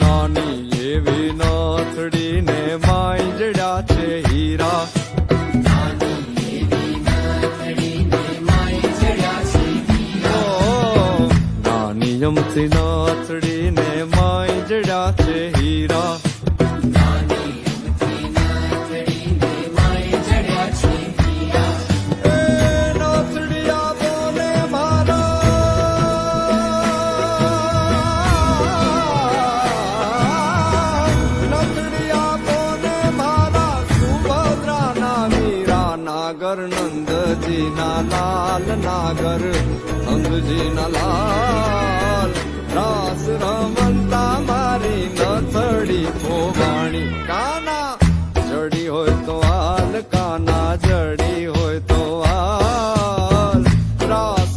નાની એવી નાથડીને માંજડ્યા છે હીરા. નાની અમથી નાથડીને માંજડ્યા છે હીરા. નાગર નંદજી ના લાલ નાગર અંગજી ના લાલ રાસ રમ